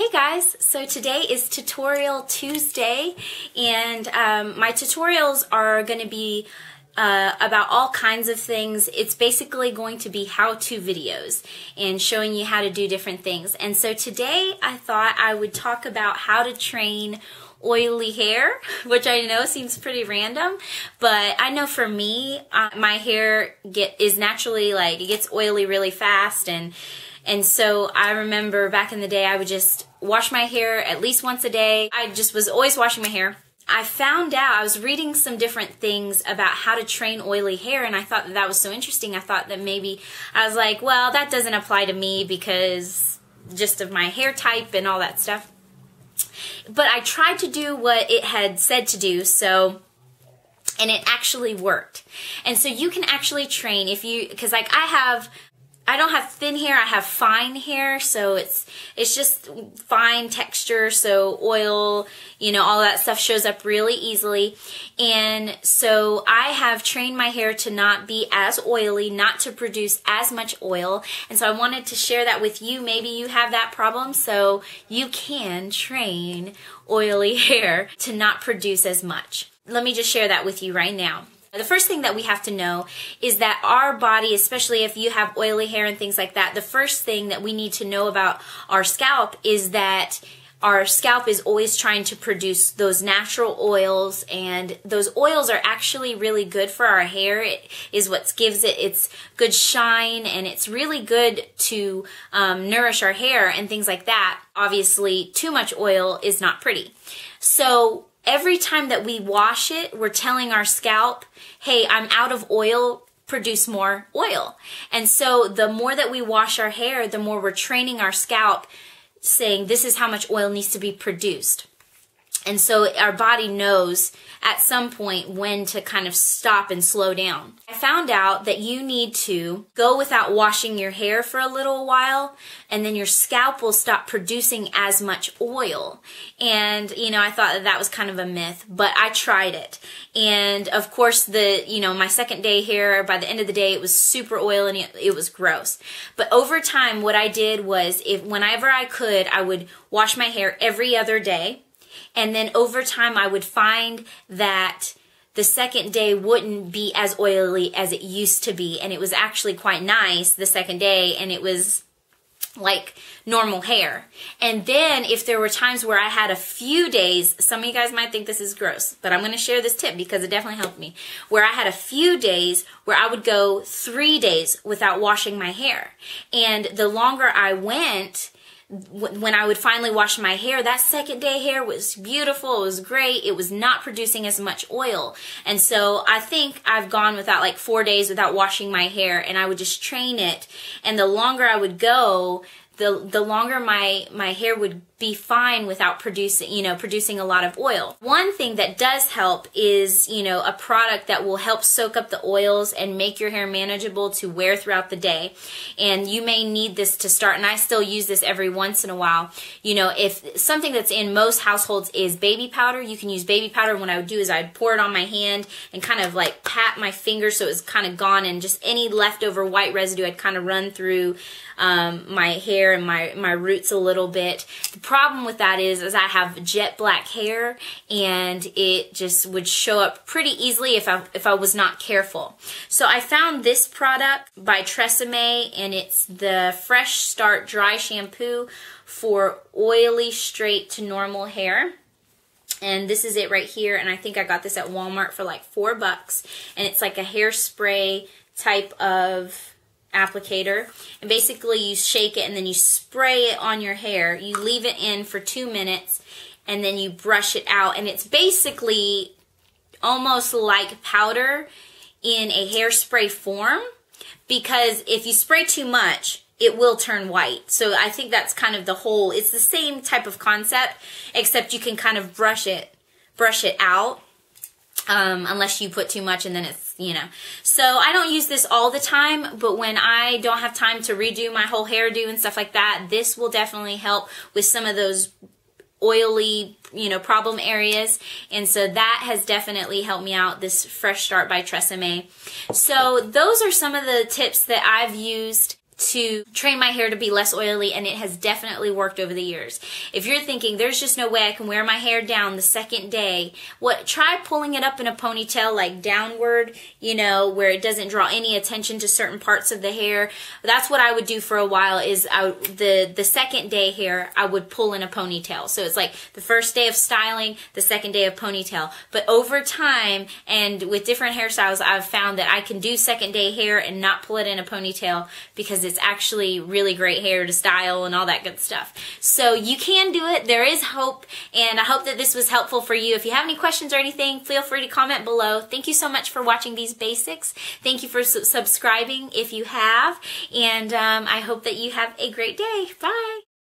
Hey guys, so today is Tutorial Tuesday, and my tutorials are going to be about all kinds of things. It's basically going to be how-to videos and showing you how to do different things. And so today I thought I would talk about how to train oily hair, which I know seems pretty random, but I know for me, my hair is naturally it gets oily really fast, and so I remember back in the day I would just wash my hair at least once a day. I just was always washing my hair. I found out, I was reading some different things about how to train oily hair, and I thought that was so interesting. I thought that maybe, I was like, well, that doesn't apply to me because just of my hair type and all that stuff. But I tried to do what it had said to do, and it actually worked. And so you can actually train because I don't have thin hair, I have fine hair, so it's just fine texture, so oil, all that stuff shows up really easily. And so I have trained my hair to not be as oily, not to produce as much oil, and so I wanted to share that with you. Maybe you have that problem, so you can train oily hair to not produce as much. Let me just share that with you right now. The first thing that we have to know is that our body, especially if you have oily hair and things like that, the first thing that we need to know about our scalp is that our scalp is always trying to produce those natural oils, and those oils are actually really good for our hair. It is what gives it its good shine, and it's really good to nourish our hair and things like that. Obviously, too much oil is not pretty. So every time that we wash it, we're telling our scalp, hey, I'm out of oil, produce more oil. And so the more that we wash our hair, the more we're training our scalp, saying this is how much oil needs to be produced. And so our body knows at some point when to kind of stop and slow down. I found out that you need to go without washing your hair for a little while, and then your scalp will stop producing as much oil. And, I thought that was kind of a myth, but I tried it. And of course, my second day hair, by the end of the day, it was super oily and it was gross. But over time, what I did was, whenever I could, I would wash my hair every other day. And then over time, I would find that the second day wouldn't be as oily as it used to be. And it was actually quite nice the second day, and it was like normal hair. And then if there were times where I had a few days, some of you guys might think this is gross, but I'm going to share this tip because it definitely helped me, where I had a few days where I would go 3 days without washing my hair. And the longer I went, when I would finally wash my hair, that second day hair was beautiful, it was great, it was not producing as much oil. And so I think I've gone without 4 days without washing my hair, and I would just train it. And the longer I would go, the longer my hair would be fine without producing a lot of oil. One thing that does help is, a product that will help soak up the oils and make your hair manageable to wear throughout the day. And you may need this to start, and I still use this every once in a while. If something that's in most households is baby powder, you can use baby powder. What I would do is I'd pour it on my hand and kind of pat my finger so it was kind of gone, and just any leftover white residue I'd kind of run through my hair and my roots a little bit. The problem with that is I have jet black hair, and it just would show up pretty easily if I was not careful. So I found this product by Tresemme, and it's the Fresh Start Dry Shampoo for oily, straight to normal hair. And this is it right here, and I think I got this at Walmart for like $4, and it's like a hairspray type of applicator, and basically you shake it and then you spray it on your hair. You leave it in for 2 minutes, and then you brush it out, and it's basically almost like powder in a hairspray form, because if you spray too much, it will turn white. So I think that's kind of it's the same type of concept, except you can kind of brush it out. Unless you put too much, and then it's, So I don't use this all the time, but when I don't have time to redo my whole hairdo and stuff like that, this will definitely help with some of those oily, problem areas. And so that has definitely helped me out, this Fresh Start by Tresemme. So those are some of the tips that I've used to train my hair to be less oily, and it has definitely worked over the years. If you're thinking there's just no way I can wear my hair down the second day, try pulling it up in a ponytail, like downward, you know, where it doesn't draw any attention to certain parts of the hair. That's what I would do for a while. Is the second day hair I would pull in a ponytail. So it's like the first day of styling, the second day of ponytail. But over time and with different hairstyles, I've found that I can do second day hair and not pull it in a ponytail, because it's actually really great hair to style and all that good stuff. So you can do it. There is hope, and I hope that this was helpful for you. If you have any questions or anything, feel free to comment below. Thank you so much for watching Bees Basics. Thank you for subscribing if you have, and I hope that you have a great day. Bye.